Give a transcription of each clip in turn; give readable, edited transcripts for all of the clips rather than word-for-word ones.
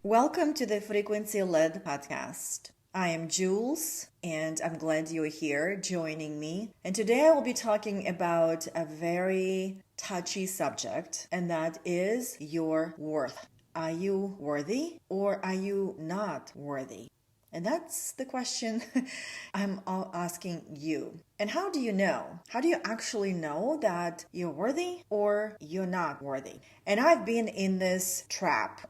Welcome to the Frequency Led podcast. I am Jules, and I'm glad you're here joining me. And today I will be talking about a very touchy subject, and that is your worth. Are you worthy or are you not worthy? And that's the question I'm asking you. And how do you know? How do you actually know that you're worthy or you're not worthy? And I've been in this trap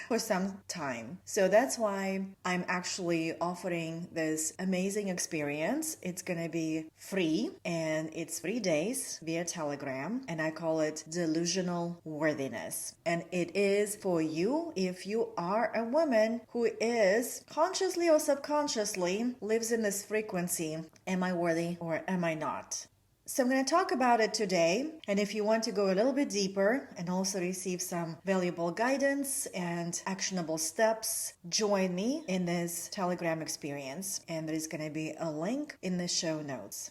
for some time. So that's why I'm actually offering this amazing experience. It's going to be free and it's 3 days via Telegram. And I call it Delusional Worthiness. And it is for you if you are a woman who is consciously or subconsciously lives in this frequency. Am I worthy or am I not? So I'm going to talk about it today. And if you want to go a little bit deeper and also receive some valuable guidance and actionable steps, join me in this Telegram experience. And there is going to be a link in the show notes.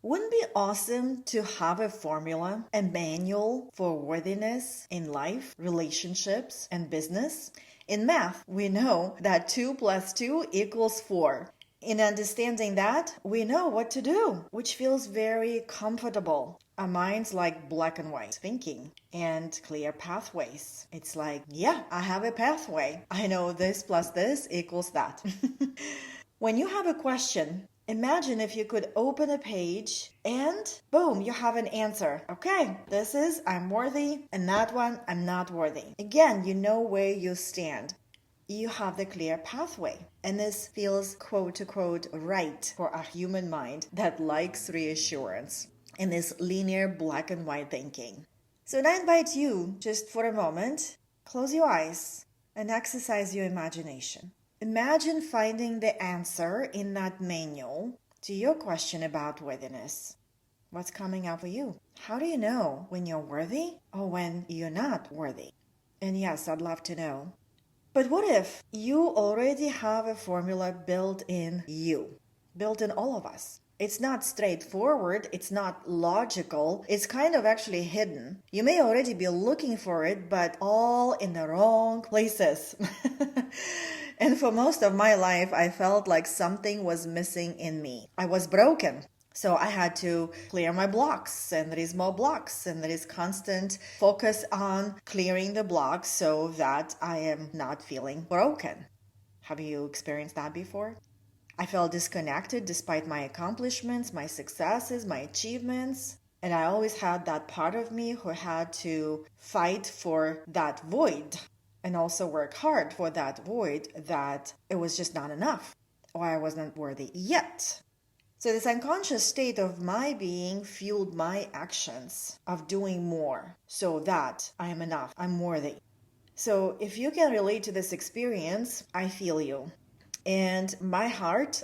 Wouldn't it be awesome to have a formula, a manual for worthiness in life, relationships, and business? In math, we know that 2 plus 2 equals 4. In understanding that, we know what to do, which feels very comfortable. Our minds like black and white thinking and clear pathways. It's like, yeah, I have a pathway. I know this plus this equals that. When you have a question, imagine if you could open a page and boom, you have an answer. Okay, this is I'm worthy, and that one I'm not worthy. Again, you know where you stand. You have the clear pathway. And this feels quote unquote right for a human mind that likes reassurance in this linear black and white thinking. So I invite you just for a moment, close your eyes and exercise your imagination. Imagine finding the answer in that manual to your question about worthiness. What's coming up for you? How do you know when you're worthy or when you're not worthy? And yes, I'd love to know. But what if you already have a formula built in you, built in all of us? It's not straightforward, it's not logical, it's kind of actually hidden. You may already be looking for it, but all in the wrong places. And for most of my life, I felt like something was missing in me. I was broken. So I had to clear my blocks, and there is more blocks, and there is constant focus on clearing the blocks so that I am not feeling broken. Have you experienced that before? I felt disconnected despite my accomplishments, my successes, my achievements. And I always had that part of me who had to fight for that void and also work hard for that void, that it was just not enough or I wasn't worthy yet. So this unconscious state of my being fueled my actions of doing more so that I am enough, I'm worthy. So if you can relate to this experience, I feel you. And my heart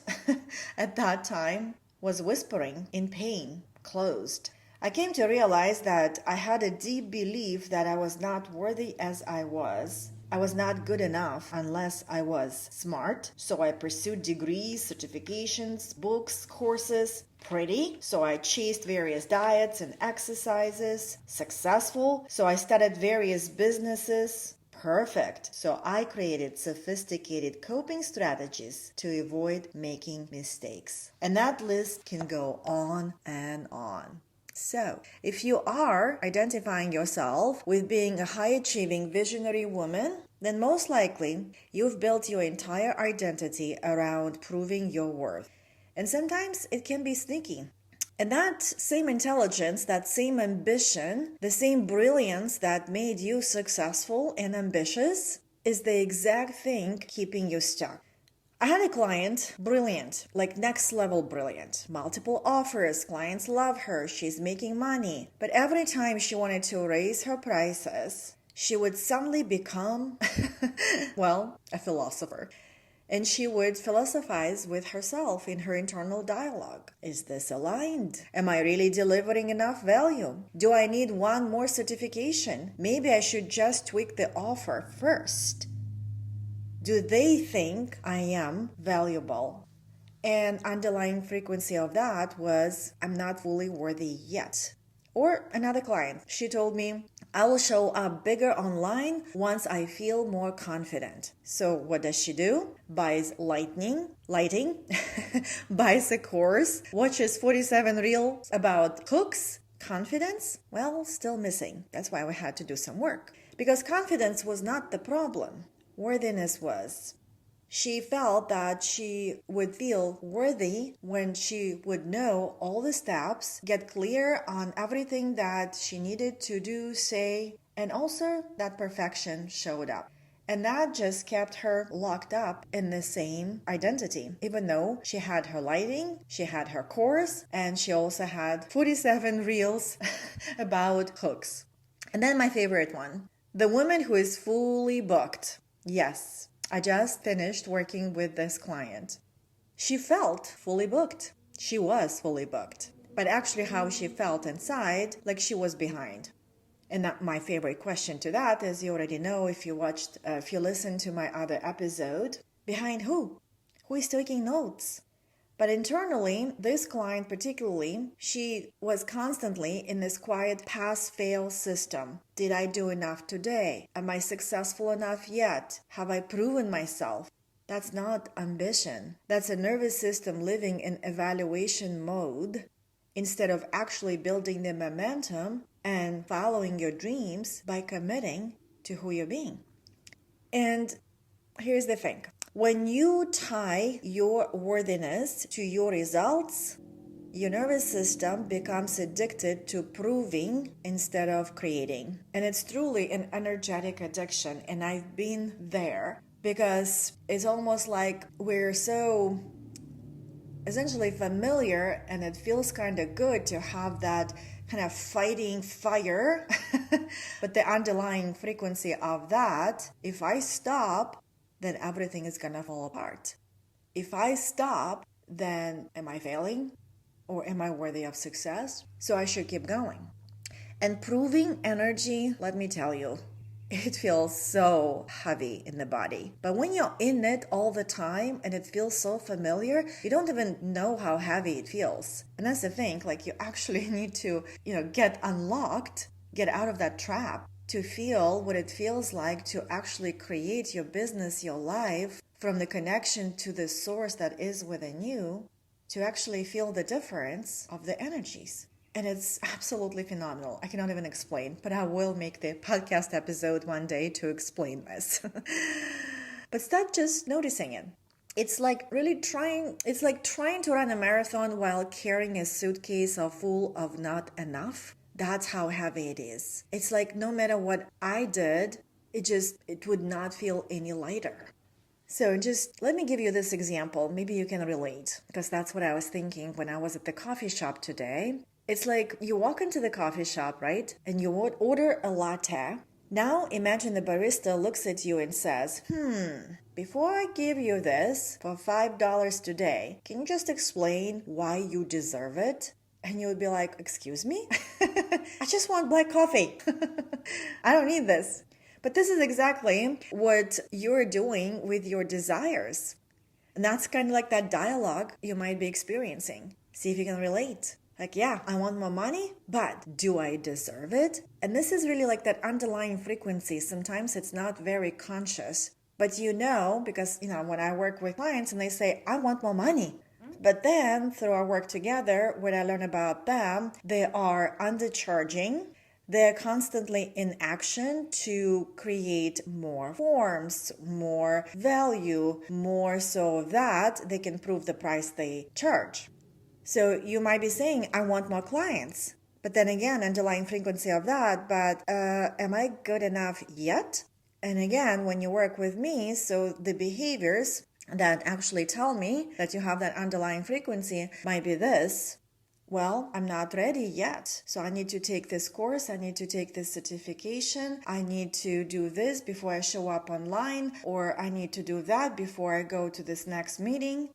at that time was whispering in pain, closed. I came to realize that I had a deep belief that I was not worthy as I was. I was not good enough unless I was smart, so I pursued degrees, certifications, books, courses. Pretty, so I chased various diets and exercises. Successful, so I started various businesses. Perfect, so I created sophisticated coping strategies to avoid making mistakes. And that list can go on and on. So, if you are identifying yourself with being a high-achieving visionary woman, then most likely you've built your entire identity around proving your worth. And sometimes it can be sneaky. And that same intelligence, that same ambition, the same brilliance that made you successful and ambitious is the exact thing keeping you stuck. I had a client, brilliant, like next level brilliant. Multiple offers, clients love her, she's making money. But every time she wanted to raise her prices, she would suddenly become, well, a philosopher. And she would philosophize with herself in her internal dialogue. Is this aligned? Am I really delivering enough value? Do I need one more certification? Maybe I should just tweak the offer first. Do they think I am valuable? And underlying frequency of that was, I'm not fully worthy yet. Or another client, she told me, I will show up bigger online once I feel more confident. So what does she do? Buys lighting, buys a course, watches 47 reels about hooks. Confidence? Well, still missing. That's why we had to do some work. Because confidence was not the problem. Worthiness was. She felt that she would feel worthy when she would know all the steps, get clear on everything that she needed to do, say, and also that perfection showed up. And that just kept her locked up in the same identity, even though she had her lighting, she had her course, and she also had 47 reels about hooks. And then my favorite one, the woman who is fully booked. Yes, I just finished working with this client. She felt fully booked. She was fully booked. But actually how she felt inside, like she was behind. And my favorite question to that, as you already know, if you listened to my other episode, behind who? Who is taking notes? But internally, this client particularly, she was constantly in this quiet pass-fail system. Did I do enough today? Am I successful enough yet? Have I proven myself? That's not ambition. That's a nervous system living in evaluation mode instead of actually building the momentum and following your dreams by committing to who you're being. And here's the thing. When you tie your worthiness to your results, your nervous system becomes addicted to proving instead of creating. And it's truly an energetic addiction. And I've been there because it's almost like we're so essentially familiar, and it feels kind of good to have that kind of fighting fire. But the underlying frequency of that, if I stop, then everything is gonna fall apart. If I stop, then am I failing? Or am I worthy of success? So I should keep going. And proving energy, let me tell you, it feels so heavy in the body. But when you're in it all the time and it feels so familiar, you don't even know how heavy it feels. And that's the thing, like you actually need to, get unlocked, get out of that trap to feel what it feels like to actually create your business, your life from the connection to the source that is within you, to actually feel the difference of the energies. And it's absolutely phenomenal. I cannot even explain, but I will make the podcast episode one day to explain this. But start just noticing it. It's like trying to run a marathon while carrying a suitcase full of not enough. That's how heavy it is. It's like no matter what I did, it would not feel any lighter. So just let me give you this example. Maybe you can relate, because that's what I was thinking when I was at the coffee shop today. It's like you walk into the coffee shop, right? And you order a latte. Now imagine the barista looks at you and says, before I give you this for $5 today, can you just explain why you deserve it? And you would be like, excuse me? I just want black coffee. I don't need this. But this is exactly what you're doing with your desires. And that's kind of like that dialogue you might be experiencing. See if you can relate. Like, yeah, I want more money, but do I deserve it? And this is really like that underlying frequency. Sometimes it's not very conscious, but because, when I work with clients and they say, I want more money. But then through our work together, what I learn about them, they are undercharging. They're constantly in action to create more forms, more value, more so that they can prove the price they charge. So you might be saying, I want more clients. But then again, underlying frequency of that, but am I good enough yet? And again, when you work with me, so the behaviors that actually tell me that you have that underlying frequency might be this. Well, I'm not ready yet. So I need to take this course. I need to take this certification. I need to do this before I show up online, or I need to do that before I go to this next meeting.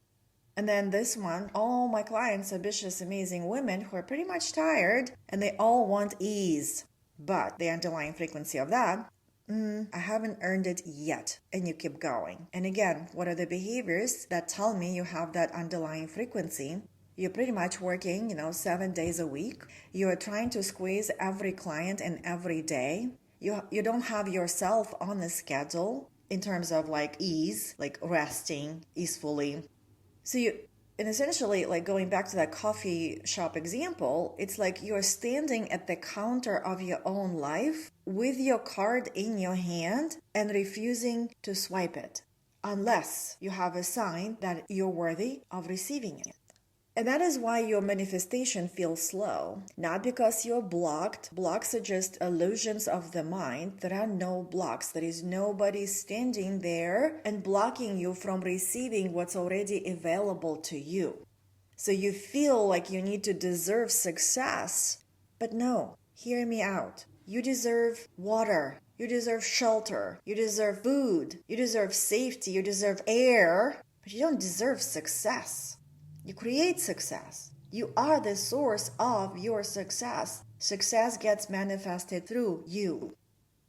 And then this one, all my clients, ambitious, amazing women who are pretty much tired, and they all want ease. But the underlying frequency of that, I haven't earned it yet. And you keep going. And again, what are the behaviors that tell me you have that underlying frequency? You're pretty much working, 7 days a week. You're trying to squeeze every client in every day. You don't have yourself on the schedule in terms of like ease, like resting easefully. So and essentially, like going back to that coffee shop example, it's like you're standing at the counter of your own life with your card in your hand and refusing to swipe it unless you have a sign that you're worthy of receiving it. And that is why your manifestation feels slow. Not because you're blocked. Blocks are just illusions of the mind. There are no blocks. There is nobody standing there and blocking you from receiving what's already available to you. So you feel like you need to deserve success. But no, hear me out. You deserve water. You deserve shelter. You deserve food. You deserve safety. You deserve air. But you don't deserve success. You create success. You are the source of your success. Success gets manifested through you.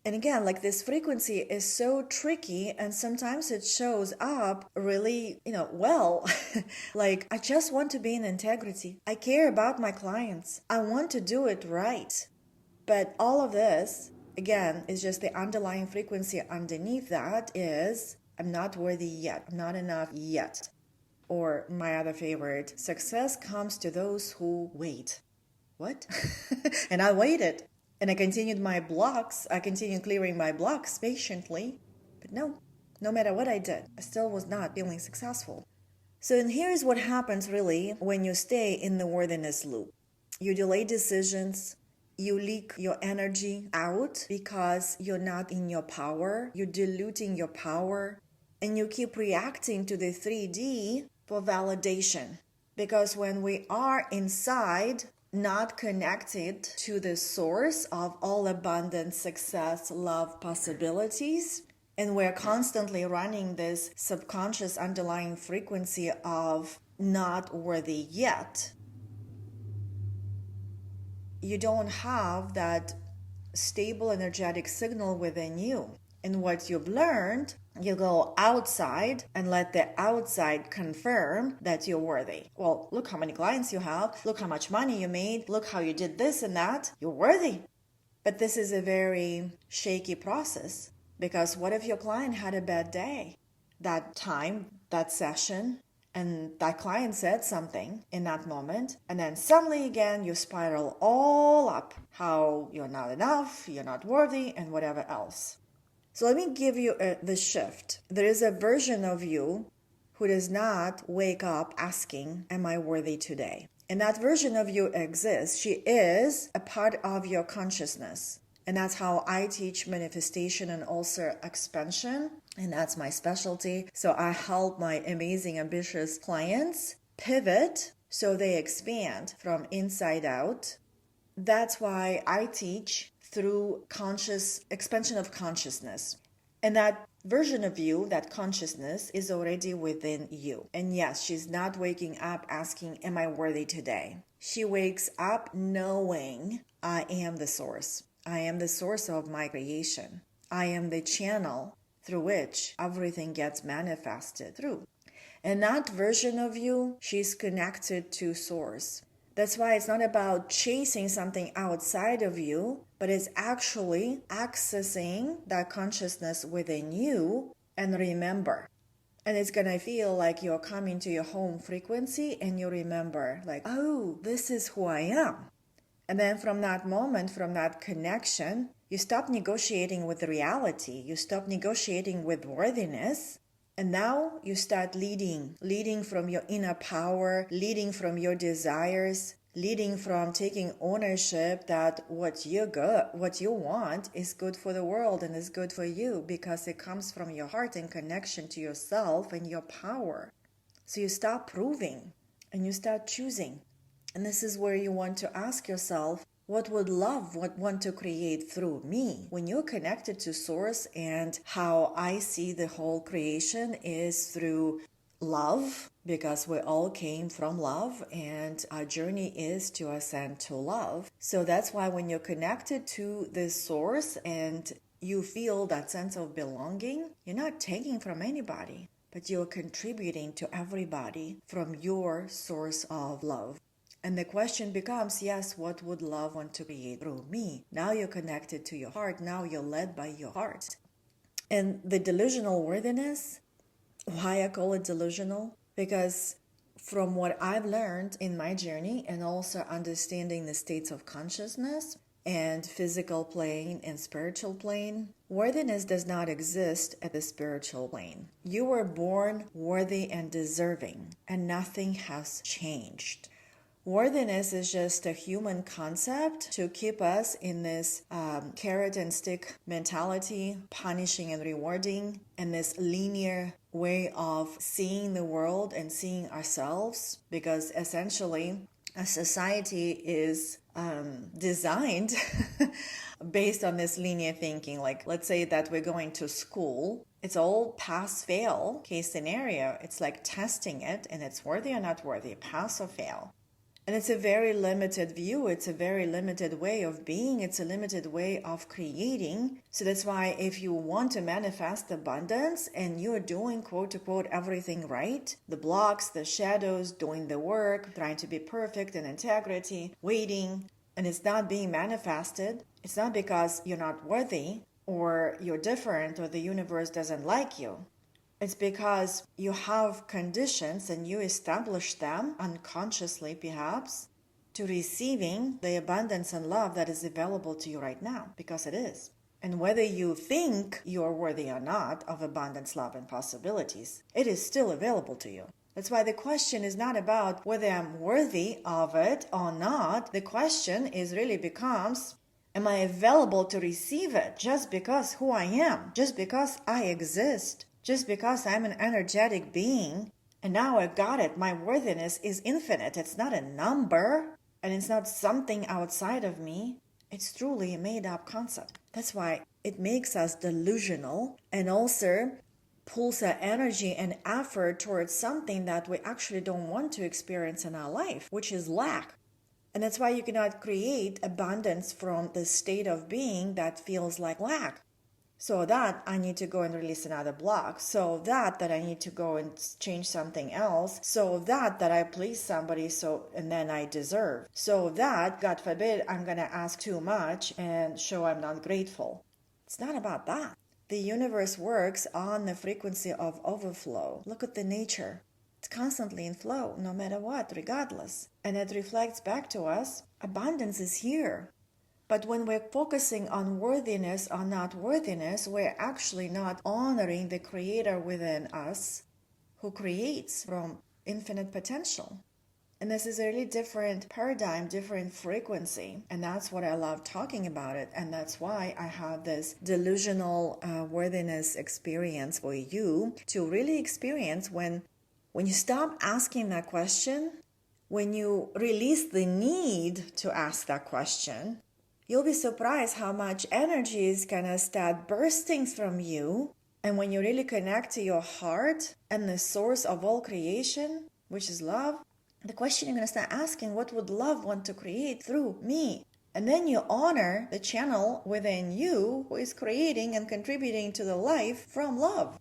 And again, like this frequency is so tricky, and sometimes it shows up really, well. Like, I just want to be in integrity. I care about my clients. I want to do it right. But all of this, again, is just the underlying frequency underneath that is, I'm not worthy yet. I'm not enough yet. Or my other favorite, success comes to those who wait. What? And I waited. And I continued my blocks. I continued clearing my blocks patiently. But no matter what I did, I still was not feeling successful. So and here's what happens really when you stay in the worthiness loop. You delay decisions. You leak your energy out because you're not in your power. You're diluting your power. And you keep reacting to the 3D for validation. Because when we are inside, not connected to the source of all abundance, success, love, possibilities, and we're constantly running this subconscious underlying frequency of not worthy yet, you don't have that stable energetic signal within you. And what you've learned, you go outside and let the outside confirm that you're worthy. Well, look how many clients you have. Look how much money you made. Look how you did this and that. You're worthy. But this is a very shaky process, because what if your client had a bad day? That time, that session, and that client said something in that moment, and then suddenly again you spiral all up how you're not enough, you're not worthy, and whatever else. So let me give you the shift. There is a version of you who does not wake up asking, am I worthy today? And that version of you exists. She is a part of your consciousness. And that's how I teach manifestation and also expansion. And that's my specialty. So I help my amazing, ambitious clients pivot so they expand from inside out. That's why I teach through conscious expansion of consciousness. And that version of you, that consciousness, is already within you. And yes, she's not waking up asking, am I worthy today? She wakes up knowing I am the source. I am the source of my creation. I am the channel through which everything gets manifested through. And that version of you, she's connected to source. That's why it's not about chasing something outside of you, but it's actually accessing that consciousness within you and remember. And it's going to feel like you're coming to your home frequency and you remember like, oh, this is who I am. And then from that moment, from that connection, you stop negotiating with reality. You stop negotiating with worthiness. And now you start leading from your inner power, leading from your desires, leading from taking ownership that what you want is good for the world and is good for you because it comes from your heart and connection to yourself and your power. So you stop proving and you start choosing. And this is where you want to ask yourself, what would love want to create through me? When you're connected to source, and how I see the whole creation is through love, because we all came from love and our journey is to ascend to love. So that's why when you're connected to this source and you feel that sense of belonging, you're not taking from anybody. but you're contributing to everybody from your source of love. And the question becomes, yes, what would love want to create through me? Now you're connected to your heart. Now you're led by your heart. And the delusional worthiness, why I call it delusional? Because from what I've learned in my journey and also understanding the states of consciousness and physical plane and spiritual plane, worthiness does not exist at the spiritual plane. You were born worthy and deserving, and nothing has changed. Worthiness is just a human concept to keep us in this carrot and stick mentality, punishing and rewarding, and this linear way of seeing the world and seeing ourselves, because essentially a society is designed based on this linear thinking. Like, let's say that we're going to school. It's all pass-fail case scenario. It's like testing it, and it's worthy or not worthy, pass or fail. And it's a very limited view. It's a very limited way of being. It's a limited way of creating. So that's why if you want to manifest abundance and you're doing quote unquote everything right, the blocks, the shadows, doing the work, trying to be perfect in integrity, waiting, and it's not being manifested, it's not because you're not worthy or you're different or the universe doesn't like you. It's because you have conditions and you establish them unconsciously, perhaps, to receiving the abundance and love that is available to you right now, because it is. And whether you think you're worthy or not of abundance, love, and possibilities, it is still available to you. That's why the question is not about whether I'm worthy of it or not. The question is really becomes, am I available to receive it just because who I am, just because I exist? Just because I'm an energetic being, and now I got it, my worthiness is infinite. It's not a number, and it's not something outside of me. It's truly a made-up concept. That's why it makes us delusional and also pulls our energy and effort towards something that we actually don't want to experience in our life, which is lack. And that's why you cannot create abundance from the state of being that feels like lack. So that I need to go and release another block. So that I need to go and change something else. So that I please somebody and then I deserve. So that, God forbid, I'm going to ask too much and show I'm not grateful. It's not about that. The universe works on the frequency of overflow. Look at the nature. It's constantly in flow, no matter what, regardless. And it reflects back to us, abundance is here. But when we're focusing on worthiness or not worthiness, we're actually not honoring the creator within us who creates from infinite potential. And this is a really different paradigm, different frequency. And that's what I love talking about it. And that's why I have this delusional worthiness experience for you to really experience when you stop asking that question, when you release the need to ask that question, you'll be surprised how much energy is going to start bursting from you. And when you really connect to your heart and the source of all creation, which is love, the question you're going to start asking, what would love want to create through me? And then you honor the channel within you who is creating and contributing to the life from love.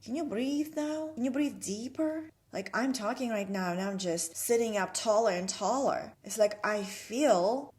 Can you breathe now? Can you breathe deeper? Like I'm talking right now and I'm just sitting up taller and taller. It's like I feel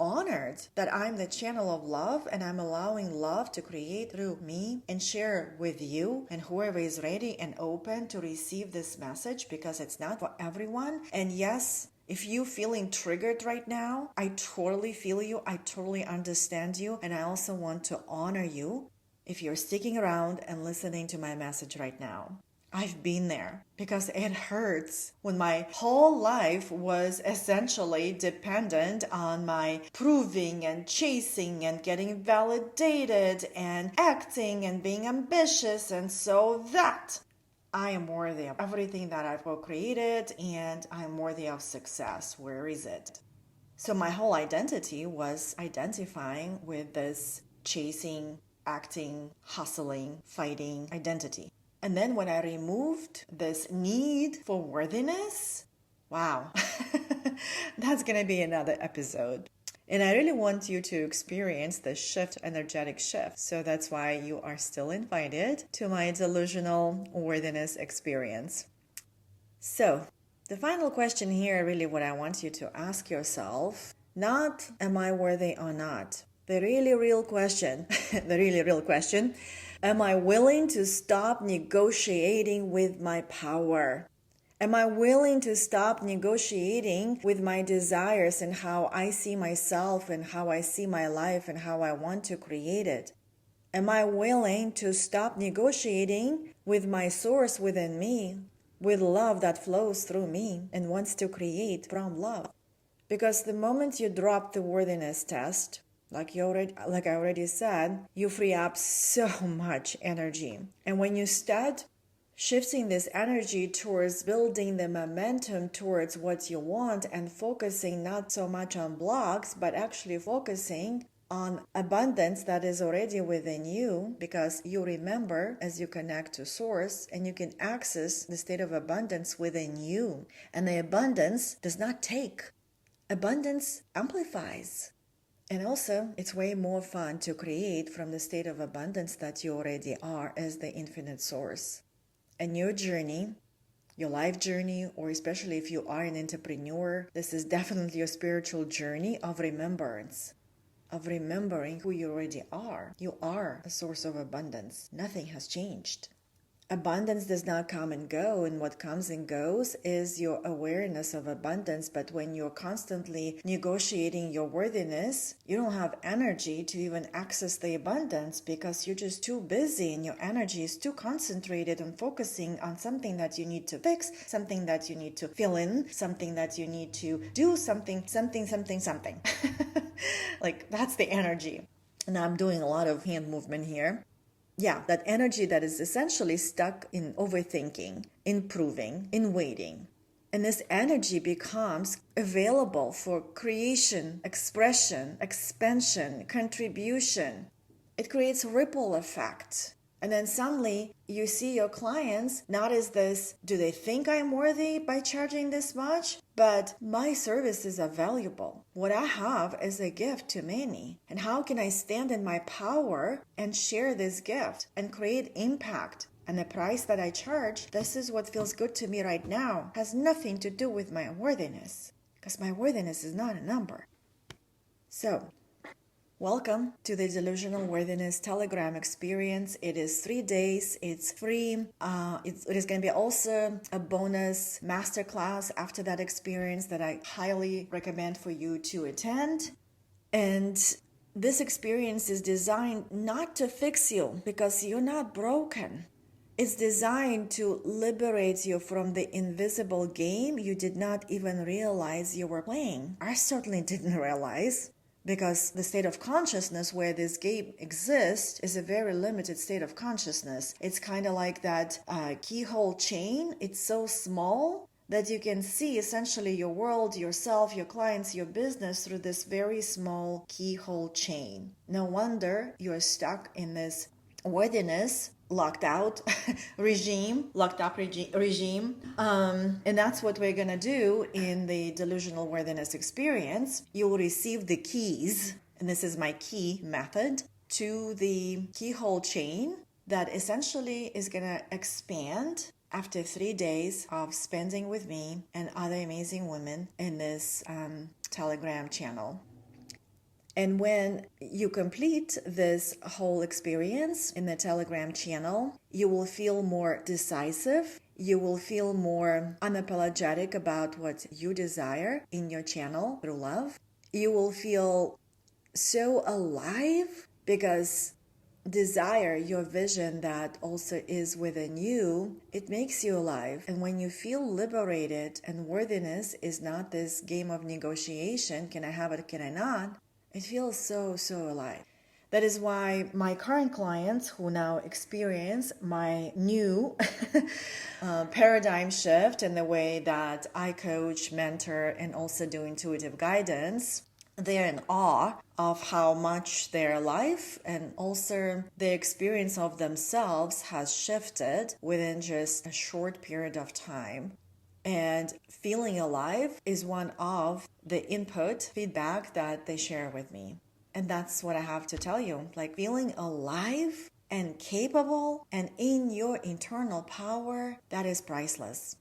honored that I'm the channel of love and I'm allowing love to create through me and share with you and whoever is ready and open to receive this message, because it's not for everyone. And yes, if you're feeling triggered right now, I totally feel you. I totally understand you. And I also want to honor you if you're sticking around and listening to my message right now. I've been there because it hurts when my whole life was essentially dependent on my proving and chasing and getting validated and acting and being ambitious, and so that I am worthy of everything that I've co-created and I'm worthy of success. Where is it? So my whole identity was identifying with this chasing, acting, hustling, fighting identity. And then when I removed this need for worthiness, wow, that's going to be another episode. And I really want you to experience the shift, energetic shift. So that's why you are still invited to my delusional worthiness experience. So the final question here, really what I want you to ask yourself, not am I worthy or not? The really real question, the really real question, am I willing to stop negotiating with my power? Am I willing to stop negotiating with my desires and how I see myself and how I see my life and how I want to create it? Am I willing to stop negotiating with my source within me, with love that flows through me and wants to create from love? Because the moment you drop the worthiness test, like I already said, you free up so much energy. And when you start shifting this energy towards building the momentum towards what you want and focusing not so much on blocks, but actually focusing on abundance that is already within you, because you remember as you connect to source and you can access the state of abundance within you. And the abundance does not take. Abundance amplifies. And also, it's way more fun to create from the state of abundance that you already are as the infinite source. And your journey, your life journey, or especially if you are an entrepreneur, this is definitely your spiritual journey of remembrance, of remembering who you already are. You are a source of abundance. Nothing has changed. Abundance does not come and go, and what comes and goes is your awareness of abundance. But when you're constantly negotiating your worthiness, you don't have energy to even access the abundance because you're just too busy and your energy is too concentrated on focusing on something that you need to fix, something that you need to fill in, something that you need to do, something. Like, that's the energy. And I'm doing a lot of hand movement here. Yeah, that energy that is essentially stuck in overthinking, in proving, in waiting. And this energy becomes available for creation, expression, expansion, contribution. It creates ripple effect. And then suddenly you see your clients not as this, do they think I'm worthy by charging this much? But my services are valuable. What I have is a gift to many. And how can I stand in my power and share this gift and create impact? And the price that I charge, this is what feels good to me right now, has nothing to do with my worthiness. Because my worthiness is not a number. So, welcome to the Delusional Worthiness Telegram experience. It is 3 days. It's free. It is going to be also a bonus masterclass after that experience that I highly recommend for you to attend. And this experience is designed not to fix you because you're not broken. It's designed to liberate you from the invisible game you did not even realize you were playing. I certainly didn't realize. Because the state of consciousness where this game exists is a very limited state of consciousness. It's kind of like that keyhole chain. It's so small that you can see essentially your world, yourself, your clients, your business through this very small keyhole chain. No wonder you're stuck in this worthiness locked out regime. And that's what we're going to do in the Delusional Worthiness experience. You will receive the keys, and this is my key method, to the keyhole chain that essentially is going to expand after 3 days of spending with me and other amazing women in this Telegram channel. And when you complete this whole experience in the Telegram channel, you will feel more decisive. You will feel more unapologetic about what you desire in your channel through love. You will feel so alive because desire, your vision that also is within you, it makes you alive. And when you feel liberated and worthiness is not this game of negotiation, can I have it, can I not? It feels so alive. That is why my current clients who now experience my new paradigm shift in the way that I coach, mentor, and also do intuitive guidance, they're in awe of how much their life and also their experience of themselves has shifted within just a short period of time. And feeling alive is one of the input feedback that they share with me. And that's what I have to tell you. Like, feeling alive and capable and in your internal power, that is priceless.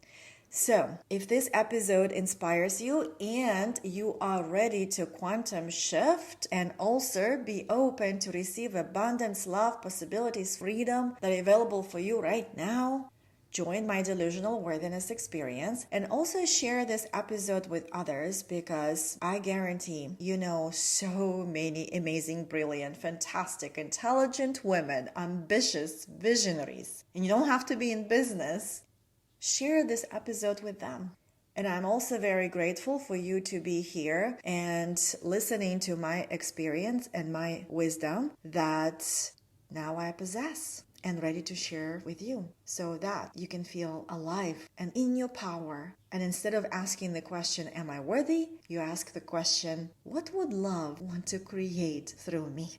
So, if this episode inspires you and you are ready to quantum shift and also be open to receive abundance, love, possibilities, freedom that are available for you right now, join my Delusional Worthiness experience and also share this episode with others, because I guarantee you know so many amazing, brilliant, fantastic, intelligent women, ambitious, visionaries. And you don't have to be in business. Share this episode with them. And I'm also very grateful for you to be here and listening to my experience and my wisdom that now I possess and ready to share with you, so that you can feel alive and in your power. And instead of asking the question, am I worthy? You ask the question, what would love want to create through me?